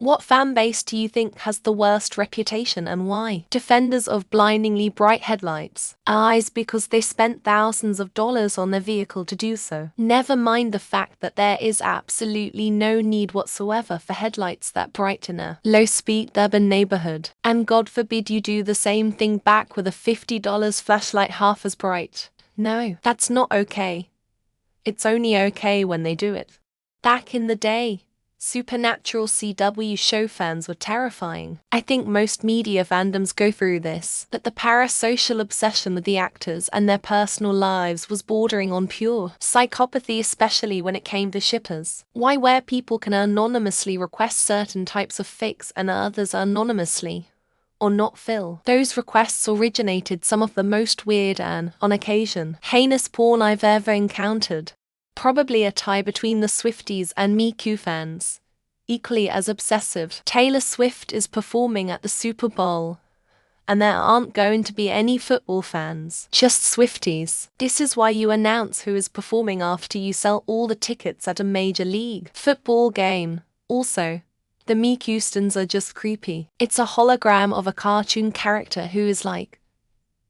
What fanbase do you think has the worst reputation and why? Defenders of blindingly bright headlights. Eyes because they spent thousands of dollars on their vehicle to do so. Never mind the fact that there is absolutely no need whatsoever for headlights that bright in a low-speed urban neighborhood. And God forbid you do the same thing back with a $50 flashlight half as bright. No, that's not okay. It's only okay when they do it. Back in the day, Supernatural CW show fans were terrifying. I think most media fandoms go through this, but the parasocial obsession with the actors and their personal lives was bordering on pure psychopathy, especially when it came to shippers. Why, where people can anonymously request certain types of fics and others anonymously or not fill. Those requests originated some of the most weird and, on occasion, heinous porn I've ever encountered. Probably a tie between the Swifties and Miku fans. Equally as obsessive. Taylor Swift is performing at the Super Bowl, and there aren't going to be any football fans, just Swifties. This is why you announce who is performing after you sell all the tickets at a major league football game. Also, the Mikustans are just creepy. It's a hologram of a cartoon character who is like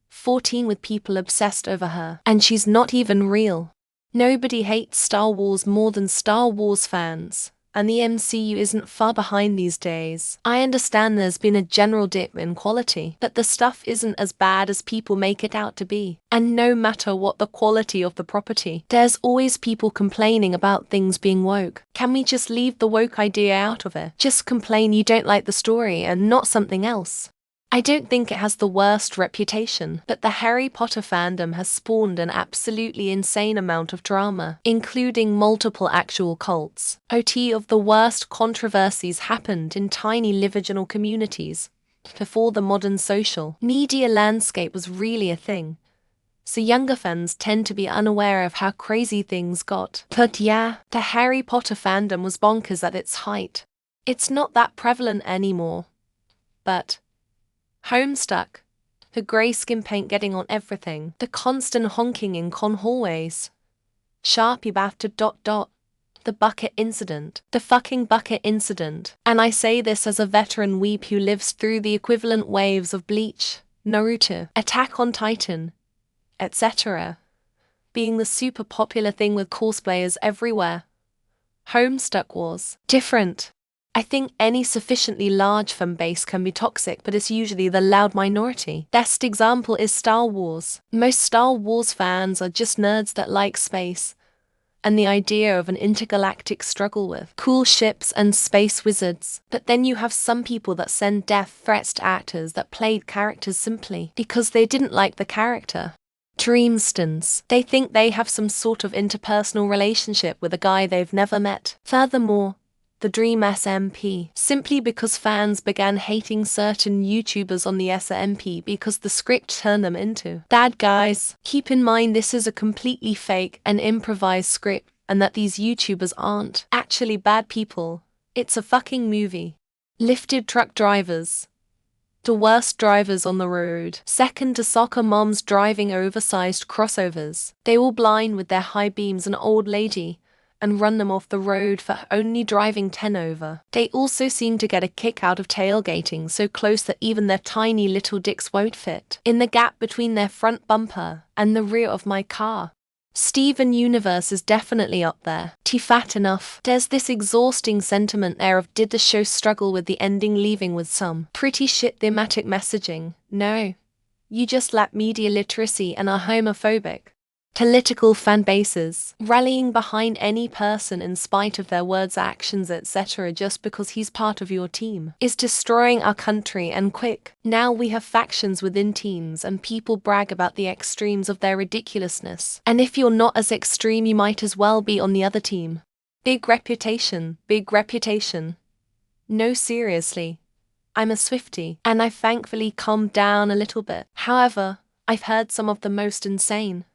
14 with people obsessed over her, and she's not even real. Nobody hates Star Wars more than Star Wars fans, and the MCU isn't far behind these days. I understand there's been a general dip in quality, but the stuff isn't as bad as people make it out to be. And no matter what the quality of the property, there's always people complaining about things being woke. Can we just leave the woke idea out of it? Just complain you don't like the story and not something else. I don't think it has the worst reputation, but the Harry Potter fandom has spawned an absolutely insane amount of drama, including multiple actual cults. OT of the worst controversies happened in tiny live-original communities before the modern social media landscape was really a thing. So younger fans tend to be unaware of how crazy things got. But yeah, the Harry Potter fandom was bonkers at its height. It's not that prevalent anymore. But Homestuck, the grey skin paint getting on everything, the constant honking in con hallways, Sharpie battered ... the bucket incident, the fucking bucket incident. And I say this as a veteran weeb who lives through the equivalent waves of Bleach, Naruto, Attack on Titan, etc. being the super popular thing with cosplayers everywhere. Homestuck was different. I think any sufficiently large fan base can be toxic, but it's usually the loud minority. Best example is Star Wars. Most Star Wars fans are just nerds that like space, and the idea of an intergalactic struggle with cool ships and space wizards. But then you have some people that send death threats to actors that played characters simply because they didn't like the character. For instance, they think they have some sort of interpersonal relationship with a guy they've never met. Furthermore, the Dream SMP, simply because fans began hating certain YouTubers on the SMP because the script turned them into bad guys. Keep in mind this is a completely fake and improvised script, and that these YouTubers aren't actually bad people. It's a fucking movie. Lifted truck drivers, the worst drivers on the road. Second to soccer moms driving oversized crossovers. They all blind with their high beams an old lady and run them off the road for only driving 10 over. They also seem to get a kick out of tailgating so close that even their tiny little dicks won't fit in the gap between their front bumper and the rear of my car. Steven Universe is definitely up there. Fat enough. There's this exhausting sentiment there of did the show struggle with the ending, leaving with some pretty shit thematic messaging? No. You just lack media literacy and are homophobic. Political fan bases, rallying behind any person in spite of their words, actions, etc. just because he's part of your team, is destroying our country and quick. Now we have factions within teams and people brag about the extremes of their ridiculousness. And if you're not as extreme, you might as well be on the other team. Big reputation, big reputation. No, seriously. I'm a Swiftie, and I've thankfully calmed down a little bit. However, I've heard some of the most insane,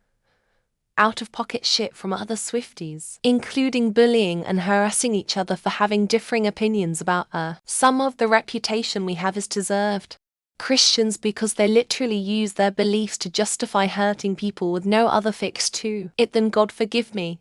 out-of-pocket shit from other Swifties, including bullying and harassing each other for having differing opinions about her. Some of the reputation we have is deserved. Christians because they literally use their beliefs to justify hurting people with no other fix to it than God forgive me,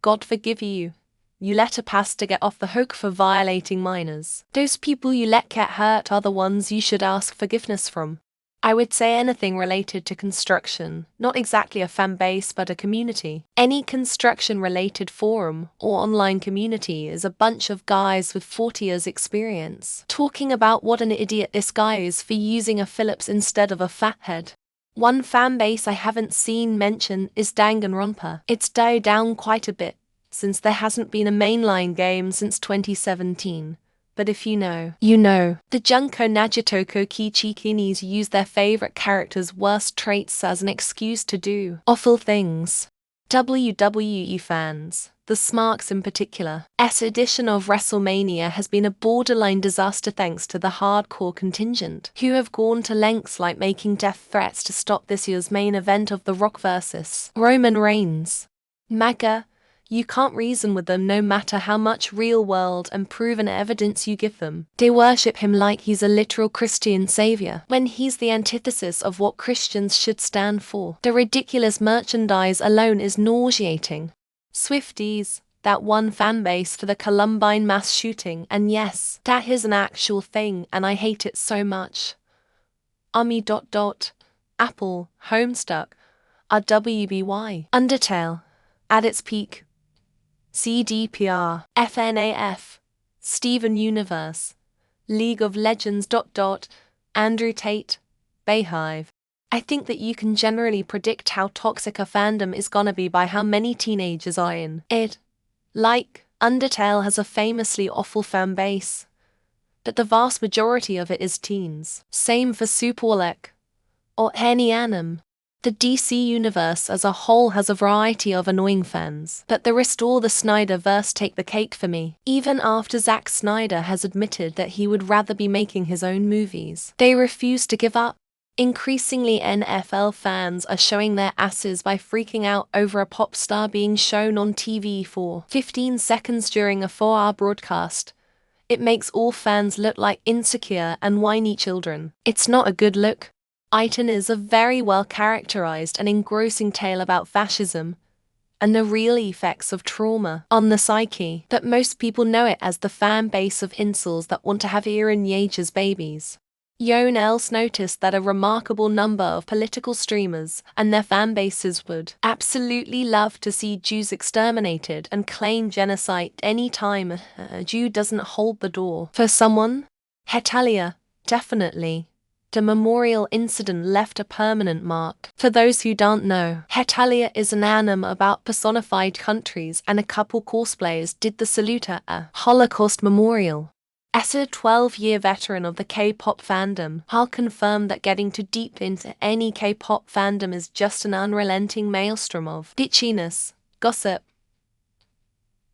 God forgive you. you let a pastor get off the hook for violating minors. Those people you let get hurt are the ones you should ask forgiveness from. I would say anything related to construction, not exactly a fan base but a community. Any construction-related forum or online community is a bunch of guys with 40 years experience, talking about what an idiot this guy is for using a Phillips instead of a fathead. One fan base I haven't seen mention is Danganronpa. It's died down quite a bit, since there hasn't been a mainline game since 2017. But if you know, you know. The Junko Nagitoko Kichikinis use their favorite characters' worst traits as an excuse to do awful things. WWE fans, the Smarks in particular, S edition of WrestleMania has been a borderline disaster thanks to the hardcore contingent, who have gone to lengths like making death threats to stop this year's main event of The Rock vs. Roman Reigns. MAGA, you can't reason with them no matter how much real-world and proven evidence you give them. They worship him like he's a literal Christian savior, when he's the antithesis of what Christians should stand for. The ridiculous merchandise alone is nauseating. Swifties, that one fanbase for the Columbine mass shooting, and yes, that is an actual thing and I hate it so much. Apple, Homestuck, RWBY, Undertale, at its peak. CDPR, FNAF, Steven Universe, League of Legends. Andrew Tate, Bayhive. I think that you can generally predict how toxic a fandom is gonna be by how many teenagers are in it. Like, Undertale has a famously awful fan base, but the vast majority of it is teens. Same for Superwalek, or any anime. The DC universe as a whole has a variety of annoying fans, but the Restore the Snyderverse take the cake for me. Even after Zack Snyder has admitted that he would rather be making his own movies, they refuse to give up. Increasingly, NFL fans are showing their asses by freaking out over a pop star being shown on TV for 15 seconds during a 4-hour broadcast. It makes all fans look like insecure and whiny children. It's not a good look. Iton is a very well-characterized and engrossing tale about fascism and the real effects of trauma on the psyche, but most people know it as the fan base of incels that want to have Eren Yeager's babies. Yon else noticed that a remarkable number of political streamers and their fan bases would absolutely love to see Jews exterminated and claim genocide any time a Jew doesn't hold the door for someone. Hetalia, definitely. The memorial incident left a permanent mark. For those who don't know, Hetalia is an anime about personified countries, and a couple cosplayers did the salute at a Holocaust memorial. As a 12-year veteran of the K-pop fandom, I'll confirm that getting too deep into any K-pop fandom is just an unrelenting maelstrom of bitchiness, gossip,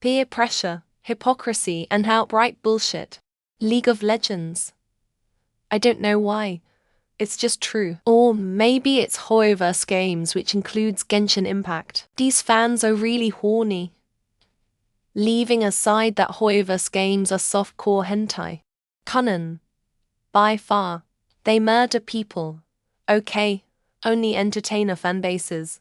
peer pressure, hypocrisy, and outright bullshit. League of Legends. I don't know why. It's just true. Or maybe it's Hoyoverse games, which includes Genshin Impact. These fans are really horny. Leaving aside that Hoyoverse games are softcore hentai. Conan. By far. They murder people. Okay. Only entertainer fanbases.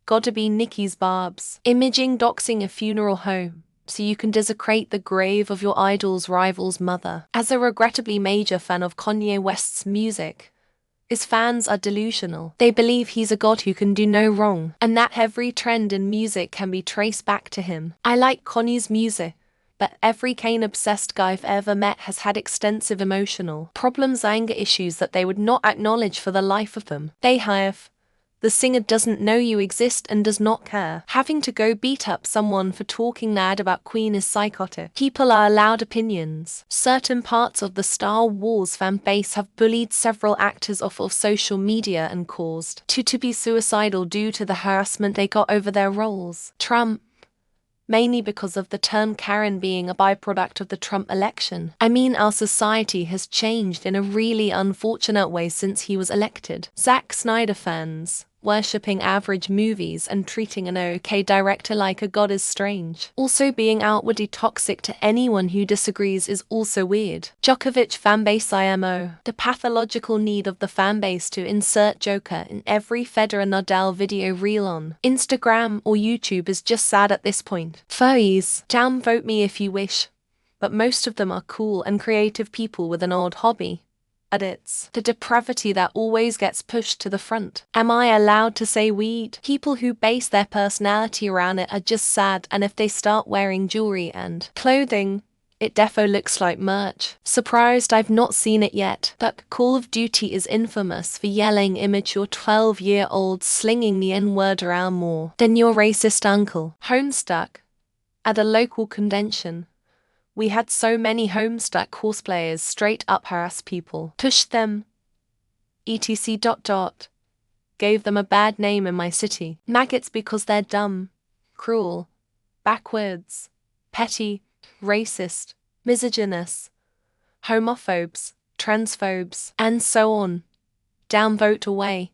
Gotta be Nikki's Barbs. Imaging doxing a funeral home, so you can desecrate the grave of your idol's rival's mother. As a regrettably major fan of Kanye West's music, his fans are delusional. They believe he's a god who can do no wrong, and that every trend in music can be traced back to him. I like Kanye's music, but every Kane-obsessed guy I've ever met has had extensive emotional problems, anger issues that they would not acknowledge for the life of them. They have. The singer doesn't know you exist and does not care. Having to go beat up someone for talking mad about Queen is psychotic. People are allowed opinions. Certain parts of the Star Wars fan base have bullied several actors off of social media and caused to be suicidal due to the harassment they got over their roles. Trump. Mainly because of the term Karen being a byproduct of the Trump election. I mean, our society has changed in a really unfortunate way since he was elected. Zack Snyder fans. worshipping average movies and treating an okay director like a god is strange. Also, being outwardly toxic to anyone who disagrees is also weird. Djokovic fanbase IMO. The pathological need of the fanbase to insert Joker in every Federer Nadal video reel on Instagram or YouTube is just sad at this point. Furries, downvote me if you wish, but most of them are cool and creative people with an odd hobby. It's the depravity that always gets pushed to the front. Am I allowed to say weed? People who base their personality around it are just sad, and if they start wearing jewelry and clothing, it defo looks like merch. Surprised I've not seen it yet, but Call of Duty is infamous for yelling immature 12-year-olds slinging the N-word around more than your racist uncle. Homestuck. At a local convention, we had so many Homestuck cosplayers straight up harass people, pushed them, etc. Gave them a bad name in my city. Maggots because they're dumb, cruel, backwards, petty, racist, misogynist, homophobes, transphobes, and so on. Downvote away.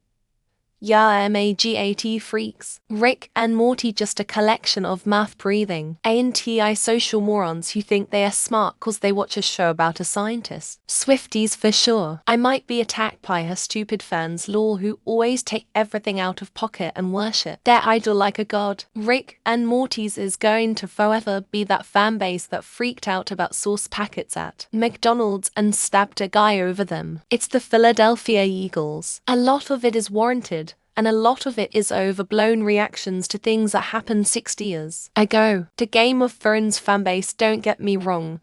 Yeah, MAGAT freaks. Rick and Morty just a collection of math-breathing ANTI social morons who think they are smart cause they watch a show about a scientist. Swifties for sure. I might be attacked by her stupid fans lol who always take everything out of pocket and worship their idol like a god. Rick and Morty's is going to forever be that fanbase that freaked out about sauce packets at McDonald's and stabbed a guy over them. It's the Philadelphia Eagles. A lot of it is warranted, and a lot of it is overblown reactions to things that happened 60 years ago. The Game of Thrones fanbase, don't get me wrong,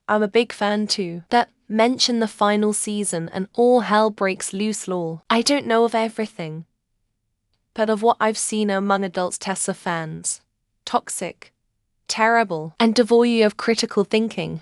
I'm a big fan too. That mention the final season and all hell breaks loose lol. I don't know of everything, but of what I've seen among adults Tessa fans, toxic, terrible, and devoid of critical thinking.